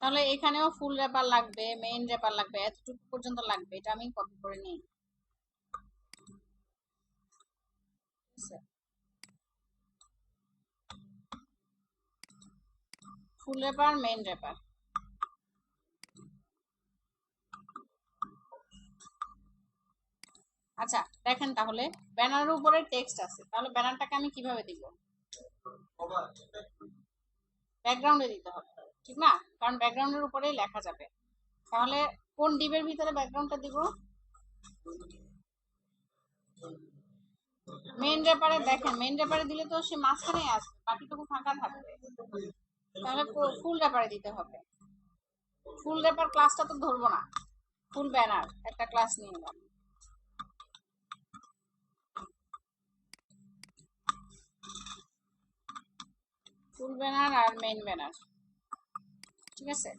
তাহলে এখানেও ফুল র্যাপার লাগবে, মেইন র্যাপার লাগবে, এতটুকু পর্যন্ত লাগবে। এটা আমি কপি করে নিই। ফুল র্যাপার, মেইন র্যাপার। আচ্ছা দেখেন, তাহলে ব্যানারের উপরে টেক্সট আছে, তাহলে ব্যানারটাকে আমি কিভাবে দিব? ব্যাকগ্রাউন্ডে দিতে হবে, ঠিক না? কারণ ব্যাকগ্রাউন্ডের উপরেই লেখা যাবে। তাহলে কোন ডিবের ভিতরে ব্যাকগ্রাউন্ডটা দিব? মেইন র্যাপারে। দেখেন মেইন র্যাপারে দিলে তো সে মাঝখানে আসবে, বাকিটুকু ফাঁকা থাকবে। তাহলে ফুল র্যাপারে দিতে হবে। ফুল র্যাপার ক্লাসটা তো ধরবো না, ফুল ব্যানার একটা ক্লাস নিয়ে নিলাম। ফুল ব্যানার আর মেইন ব্যানার, ঠিক আছে?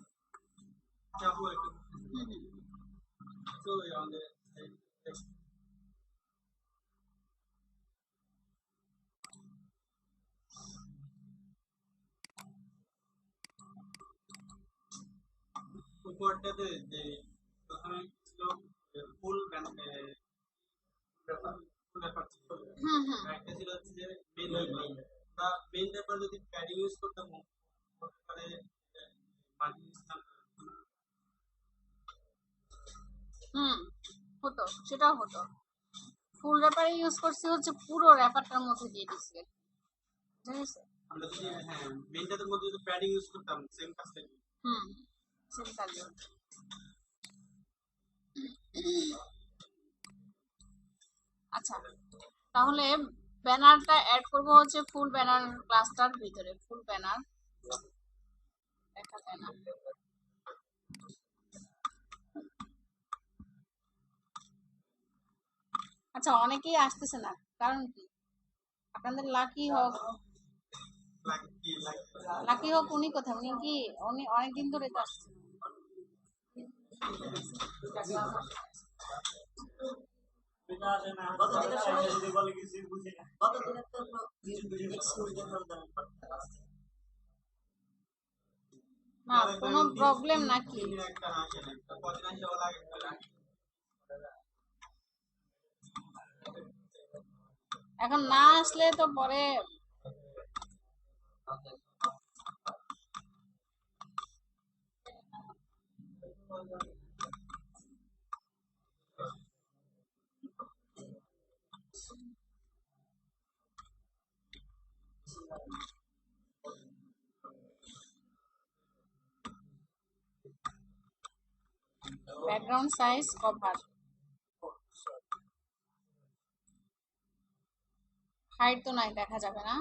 উপরটাতে যে প্রথমে ছিল ফুল ব্যাপার ছিল, একটা ছিল হচ্ছে যে মেইন বা মেইন ব্যাপার যদি প্যাডিং ইউজ করতাম তাহলে হতো, সেটাও হতো। ফুল র্যাপারে ইউজ করছি হচ্ছে পুরো র্যাপারটার মধ্যে দিয়ে দিচ্ছে, ঠিক আছে? আমরা যদি হ্যাঁ মেইনটার মধ্যে যদি প্যাডিং ইউজ করতাম সেম কাজটা। সেম কাজে। আচ্ছা তাহলে ব্যানারটা অ্যাড করব হচ্ছে ফুল ব্যানার ক্লাসটার ভিতরে। ফুল ব্যানার, একটা ব্যানার। আচ্ছা অনেকেই আসতেছে না, কারণ কি? আপনাদের লাকি হোক, লাকি হোক উনি কোথায়? উনি কি উনি অনেকদিন ধরে তো আসছেন। না কোনো প্রবলেম নাকি? এখন না আসলে তো পরে ব্যাকগ্রাউন্ড সাইজ কভার, হাইট তো নাই, দেখা যাবে না।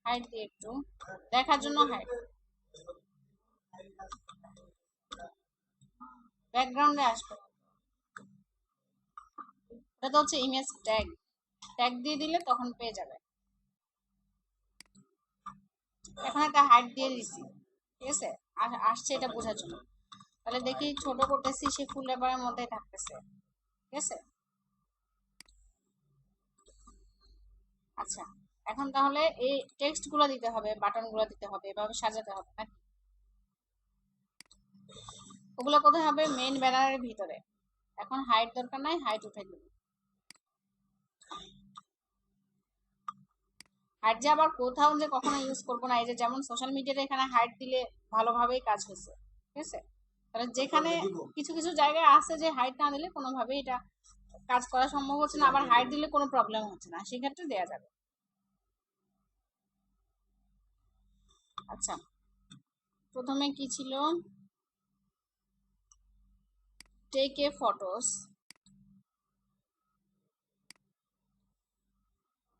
হাইট দিয়ে একটু দেখার জন্য হাইট। ব্যাকগ্রাউন্ডে আসবে, এটা তো হচ্ছে ইমেজ ট্যাগ। ট্যাগ দিয়ে দিলে তখন পেয়ে যাবে। এখন একটা হাইট দিয়ে দিছি, ঠিক আছে? আসছে এটা বোঝার জন্য। তাহলে দেখি ছোট করতেছি, সে ফুল রেপারের মধ্যে থাকতেছে, ঠিক আছে? আচ্ছা এখন তাহলে এই টেক্সট গুলো দিতে হবে, বাটন গুলো দিতে হবে, এভাবে সাজাতে হবে নাকি? ওগুলো কোথায় হবে? মেইন ব্যানারের ভিতরে। এখন হাইট দরকার নাই, হাইট উঠে দিব। হাইট যে আবার কোথাও যে কখনো ইউজ করবো না, এই যে যেমন সোশ্যাল মিডিয়াতে এখানে হাইট দিলে ভালোভাবেই কাজ হয়েছে, ঠিক আছে? তাহলে যেখানে কিছু কিছু জায়গায় আছে যে হাইট না দিলে কোনোভাবেই এটা কাজ করা সম্ভব হচ্ছে না, আবার হাইট দিলে কোনো প্রবলেম হচ্ছে না, সেক্ষেত্রে দেয়া যাবে। আচ্ছা প্রথমে কি ছিল? টেক এ ফটোস,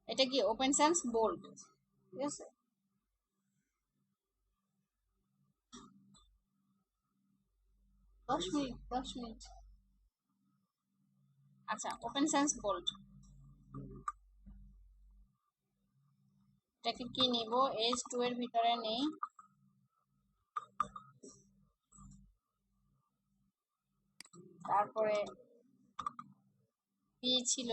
এটা কি ওপেন সেন্স বোল্ড, ঠিক আছে? দশ মিনিট। আচ্ছা ওপেন সেন্স বোল্ড, এটাকে কি নিব? H2 এর ভিতরে নেই। তারপরে পি ছিল,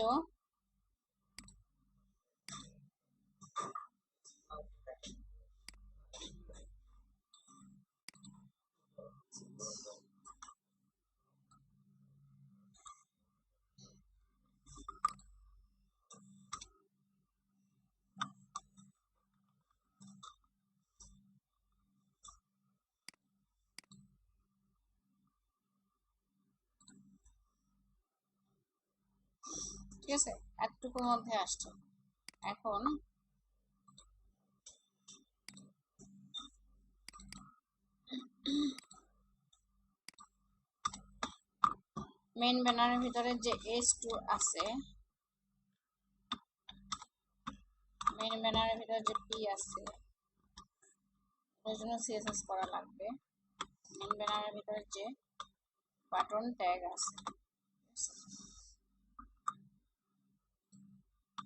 ঠিক আছে, এতটুকুর মধ্যে আসছে। এখন মেইন ব্যানারের ভিতরে যে H2 আছে, মেইন ব্যানারের ভিতরে যে P আছে, ওই জন্য CSS করা লাগবে। মেইন ব্যানারের ভিতরে যে বাটন ট্যাগ আছে,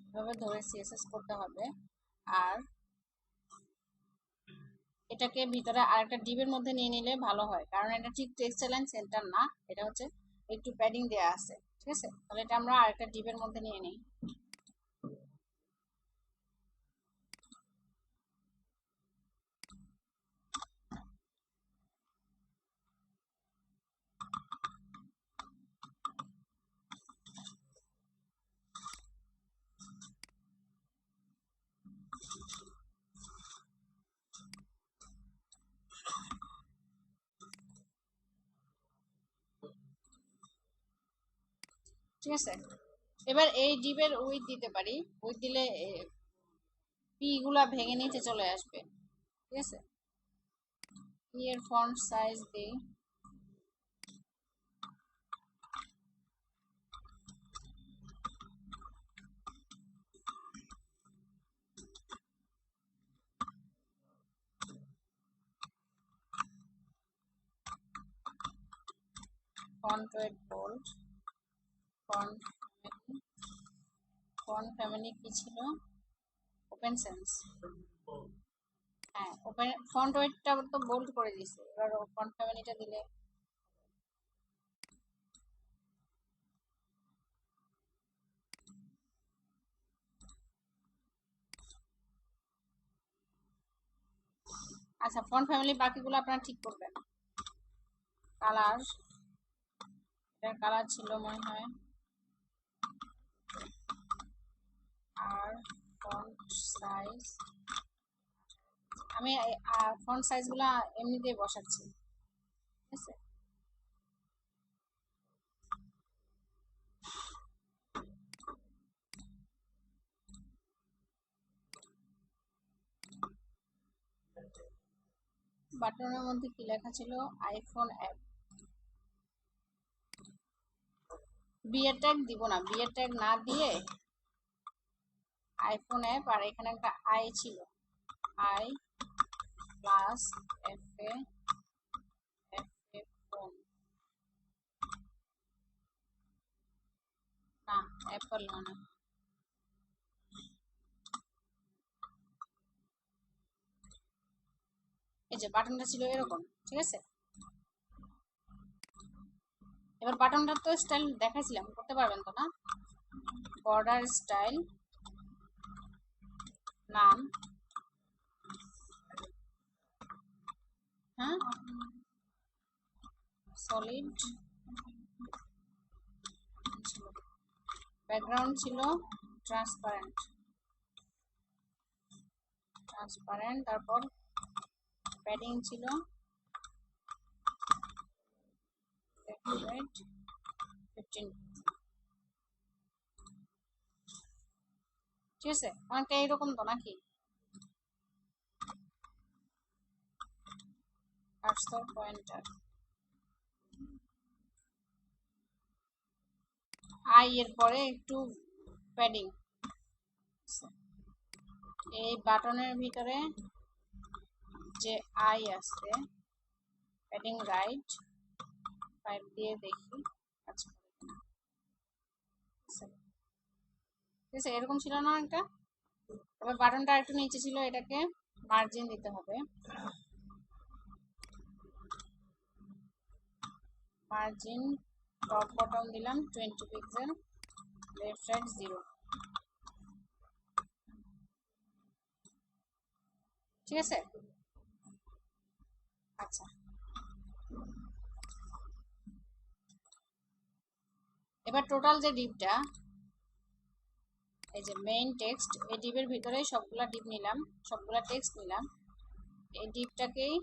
এভাবে ধরে CSS করতে হবে। আর এটাকে ভিতরে আরেকটা ডিবের মধ্যে নিয়ে নিলে ভালো হয়, কারণ এটা ঠিক টেক্সট লাইন সেন্টার না, এটা হচ্ছে একটু প্যাডিং দেয়া আছে। ঠিক আছে, তাহলে এটা আমরা আরেকটা ডিবের মধ্যে নিয়ে নিই। ঠিক আছে, এবার এই ডিবের উইথ দিতে পারি, উইথ দিলে পি গুলা ভেঙে নিচে চলে আসবে। ঠিক আছে, পি এর ফন্ট সাইজ দিই font weight bold. Font family কি ছিল? Open Sans. হ্যাঁ, ওপেন ফন্ট ওয়েটটা তো বোল্ড করে দিয়েছে, এবার ফন্ট ফ্যামিলিটা দিলে আচ্ছা। ফন্ট ফ্যামিলি বাকিগুলো আপনারা ঠিক করবেন। কালার, এটার কালার ছিল মনে হয়, আর ফন্ট সাইজ, আমি ফন্ট সাইজগুলো এমনিতেই বসাচ্ছি। ঠিক আছে, বাটনের মধ্যে কি লেখা ছিল? IPhone app. বিয়ের ট্যাগ দিব না, বিয়ের ট্যাগ না দিয়ে আইফোন অ্যাপ, আর এখানে একটা আই ছিল, I plus F A phone, না অ্যাপল না, এই যে বাটনটা ছিল এরকম। ঠিক আছে, এবার বাটনটা তো স্টাইল দেখাইছিলাম, করতে পারবেন তো না? বর্ডার স্টাইল, নাম, হ্যাঁ সলিড, ব্যাকগ্রাউন্ড ছিল ট্রান্সপারেন্ট, তারপর প্যাডিং ছিল 15। ঠিক আছে, অনেকটা এইরকম তো নাকি? কার্সর পয়েন্টার, আই এর পরে একটু প্যাডিং। এই বাটনের ভিতরে যে আই আছে, প্যাডিং রাইট 5 দিয়ে দেখি কাজ করে কিনা। ঠিক আছে, এরকম ছিল না একটা? তবে বাটনটা একটু নিচে ছিল, এটাকে মার্জিন দিতে হবে। মার্জিন টপ বটম দিলাম 20 পিক্সেল, লেফট রাইট 0। ঠিক আছে, আচ্ছা। এবার টোটাল যে ডিপটা, এই যে মেইন টেক্সট, এই ডিপের ভিতরে সবগুলা ডিপ নিলাম, সবগুলা টেক্সট নিলাম, এই ডিপটাকেই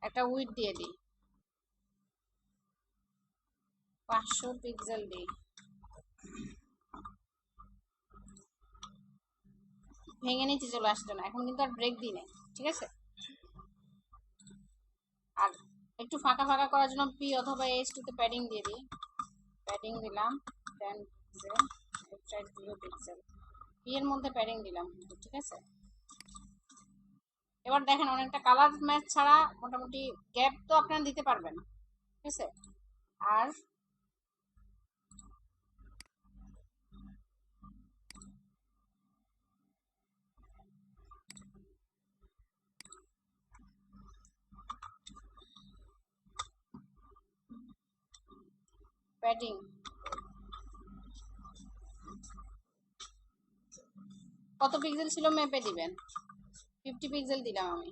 একটা উইডথ দিয়ে দিই। 500 পিক্সেল দিই, ভেঙে নিচে চলে আসছে না। এখন কিন্তু আর ব্রেক দিই নাই, ঠিক আছে। আর একটু ফাঁকা ফাঁকা করার জন্য পি অথবা H2 তে প্যাডিং দিয়ে দিই। প্যাডিং দিলাম 10 pixel, left side 0 pixel, P এর মধ্যে প্যাডিং দিলাম কিন্তু, ঠিক আছে। এবার দেখেন অনেকটা কালার ম্যাচ ছাড়া মোটামুটি গ্যাপ তো আপনারা দিতে পারবেন, ঠিক আছে। আর প্যাডিং কত পিক্সেল ছিল মেপে দিবেন। 50 পিক্সেল দিলাম আমি,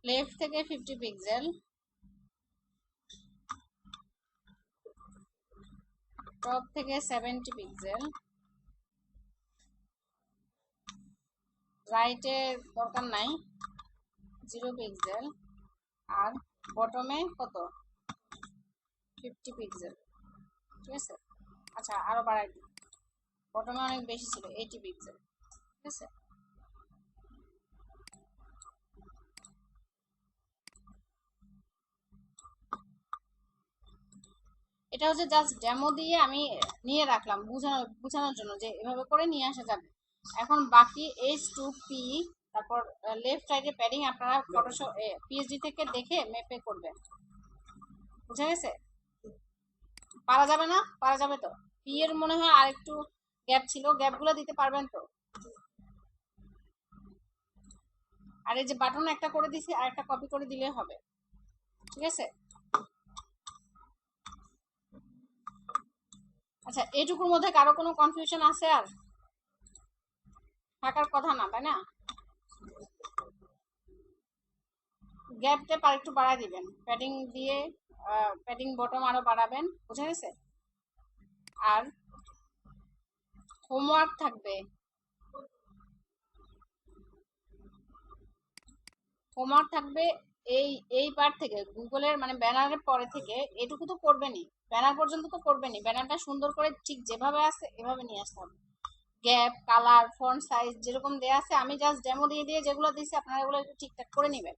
লেফট থেকে 50 পিক্সেল, টপ থেকে 70 পিক্সেল, রাইটে দরকার নাই 0 পিক্সেল, আর বটমে কত 50 পিক্সেল, ঠিক আছে। আচ্ছা আরো বাড়াই দিই, বটমে অনেক বেশি ছিল 80 পিক্সেল, ঠিক আছে। এটা হচ্ছে জাস্ট ডেমো দিয়ে আমি নিয়ে রাখলাম বোঝানোর জন্য যে এভাবে করে নিয়ে আসা যাবে। এখন বাকি H2P, তারপর লেফট সাইডে প্যাডিং আপনারা ফটোশপ পিএইচডি থেকে দেখে মেপে করবেন, বুঝা গেছে। পারা যাবে না? পারা যাবে তো। পি এর মনে হয় আরেকটু গ্যাপ ছিল, গ্যাপগুলো দিতে পারবেন তো। আর এই যে বাটন একটা করে দিছি, আর একটা কপি করে দিলে হবে, ঠিক আছে। আচ্ছা এইটুকুর মধ্যে কারো কোনো কনফিউশন আছে? আর থাকার কথা না, তাই না? গ্যাপটা আর একটু বাড়ায় দিবেন প্যাডিং দিয়ে, প্যাডিং বটম আরো বাড়াবেন, বুঝা গেছে। আর হোমওয়ার্ক থাকবে, হোমওয়ার্ক থাকবে এই এই পার্ট থেকে, গুগলের মানে ব্যানারের পরে থেকে এটুকু তো করবেনই, ব্যানার পর্যন্ত তো করবেনই। ব্যানারটা সুন্দর করে ঠিক যেভাবে আছে এভাবে নিয়ে আসতে হবে। গ্যাপ, কালার, ফন্ট সাইজ যেরকম দেয়া আছে, আমি জাস্ট ডেমো দিয়ে দিয়ে যেগুলো দিয়েছি আপনারা এগুলো একটু ঠিকঠাক করে নেবেন,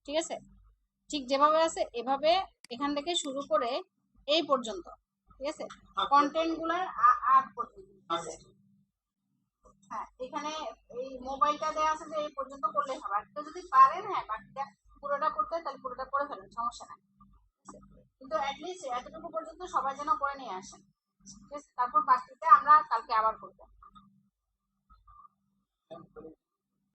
ঠিক আছে। ঠিক যেভাবে আছে এভাবে এখান থেকে শুরু করে এই পর্যন্ত, ঠিক আছে। কন্টেন্ট গুলার আগ পর্যন্ত, ঠিক আছে। হ্যাঁ এখানে এই মোবাইলটা দেওয়া আছে যে এই পর্যন্ত করলেই হবে। আর কেউ যদি পারেন হ্যাঁ বাকিটা পুরোটা করতে তাহলে পুরোটা করে ফেলেন, সমস্যা নাই, ঠিক আছে? কিন্তু অ্যাটলিস্ট এতটুকু পর্যন্ত সবাই যেন করে নিয়ে আসেন, ঠিক আছে। তারপর বাকিটা আমরা কালকে আবার করবো।